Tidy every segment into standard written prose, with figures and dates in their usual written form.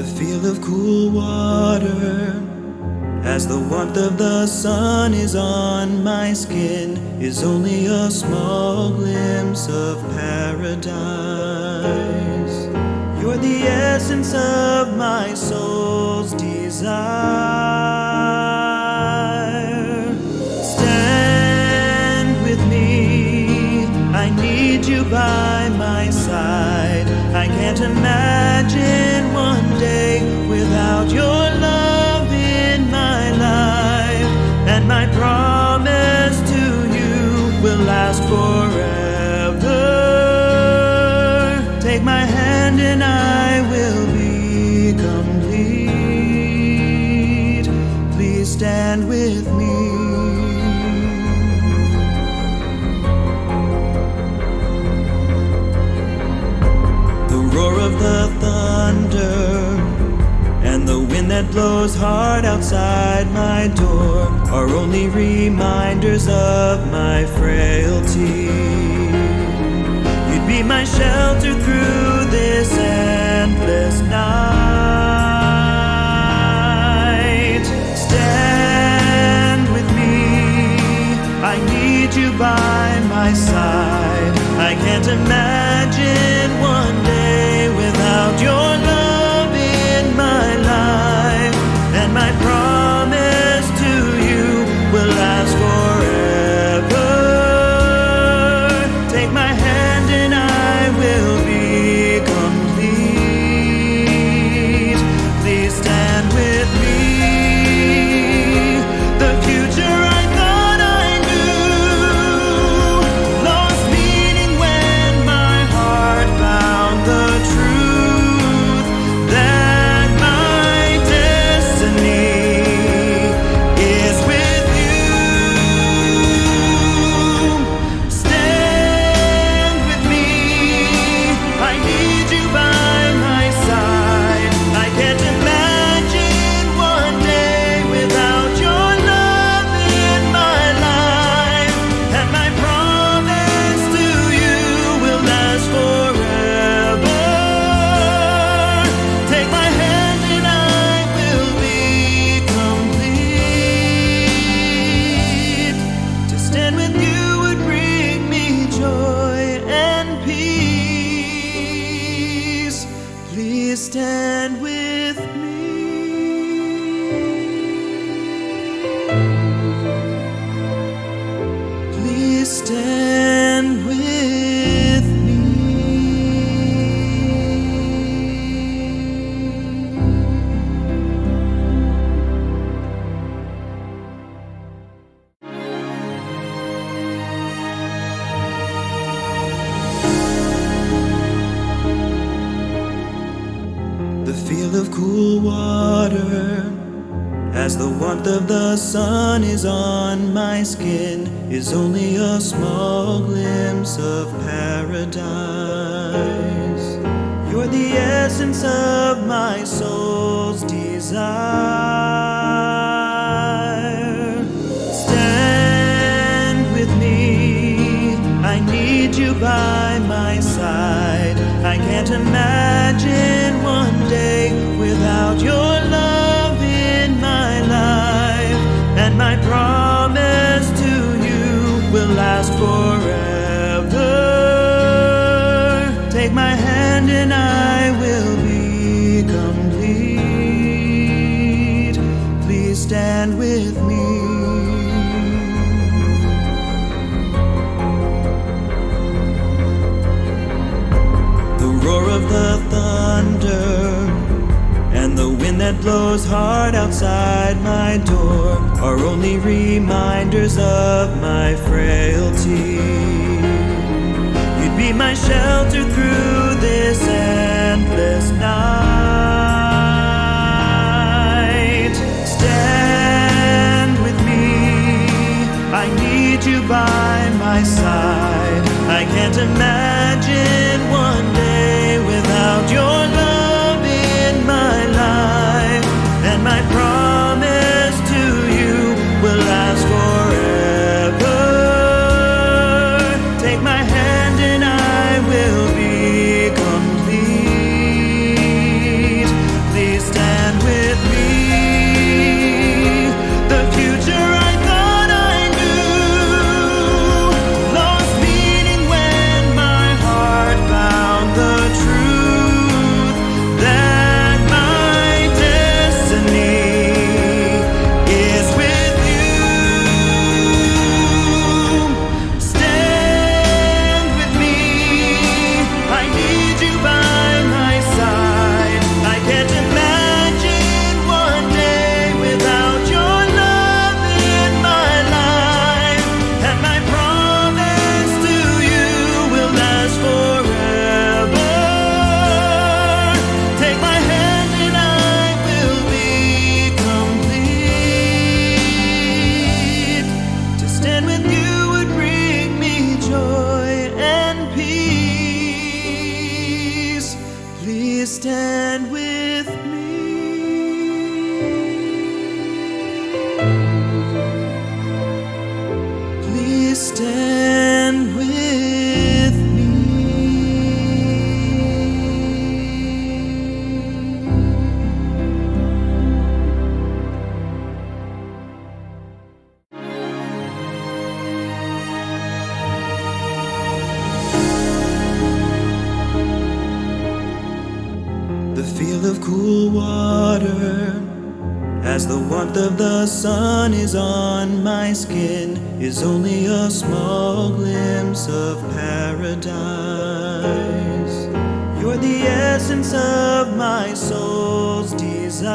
The feel of cool water as the warmth of the sun is on my skin is only a small glimpse of paradise. You're the essence of my soul's desire. Stand with me, I need you by my side. I can't imagine one day without your love in my life. And my promise to you will last forever. Take my hand and I will be complete. Please stand with me. Roar of the thunder and the wind that blows hard outside my door are only reminders of my frailty. You'd be my shelter through this endless night. Stand with me, I need you by my side. I can't imagine one day without your love in my life. And my promise to you will last forever. Take my hand and I will be complete. Please stand with me. The future I thought I knew lost meaning when my heart found the truth that my destiny is with you. Stand with me, I need you by my side. I can't imagine one day without your love in my life. And my promise to you will last forever. Take my hand and I will be complete. To stand with you would bring me joy and peace. Please stand with me. Please stand with me. The feel of cool water as the warmth of the sun is on my skin is only a small glimpse of paradise. You're the essence of my soul's desire. Stand with me, I need you by my side. I can't imagine one day without your love in my life. And my promise to you will last forever. Take my hand and I will be complete. Please stand with me. The roar of the thunder and the wind that blows hard outside my door are only reminders of my frailty. You'd be my shelter through this endless night. Stand with me, I need you by my side. I can't imagine one day without your love in my life. And my promise to you will last forever. Take my hand and I will be complete. Please stand with me. Please stand with me. The feel of cool water as the warmth of the sun is on my skin is only a small glimpse of paradise. You're the essence of my soul's desire.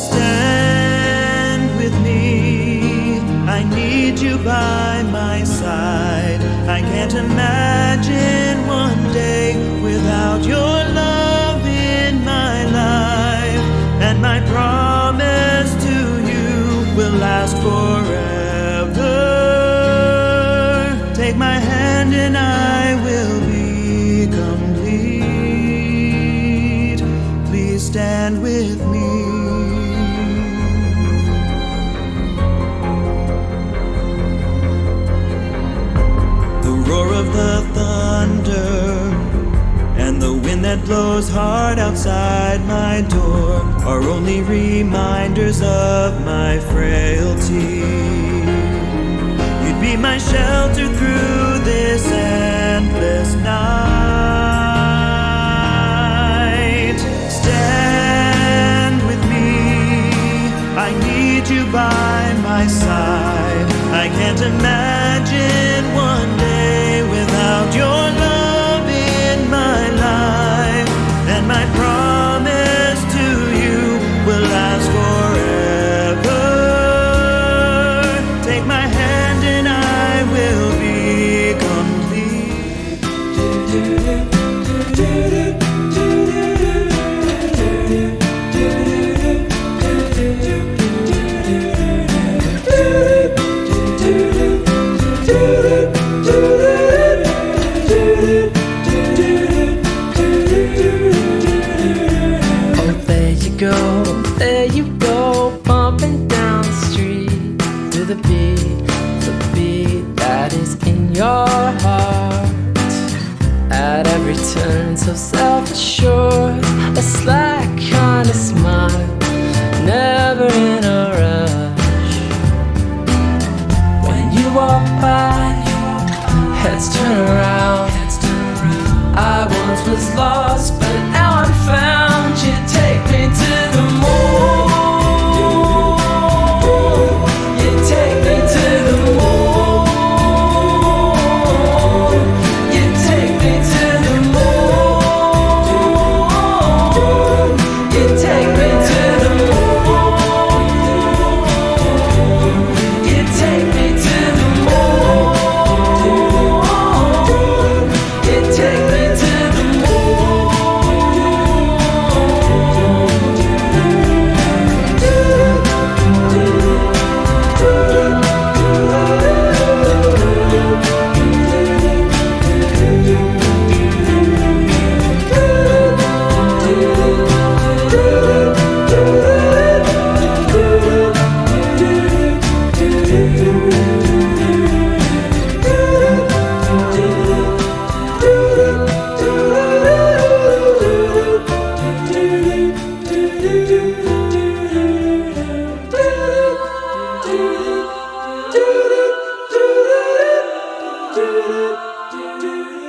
Stand with me, I need you by my side. I can't imagine one day without your love in my life. And my promise to you will last forever. Take my hand and I will be complete. Please stand with me. Roar of the thunder and the wind that blows hard outside my door are only reminders of my frailty. You'd be my shelter through this endless night. Stand with me, I need you by my side. I can't imagine one day without your love in my life. And my promise to you will last forever. Take my hand and I will be complete. There you go, bumping down the street to the beat that is in your heart. At every turn, so self-assured, a slack kind of smile, never in a rush. When you walk by, heads turn around. I once was lost, but now I'm found. You take me to the moon. You take me to the moon. You take me to the moon. You take me to the moon. You take me to the moon. You take me to the do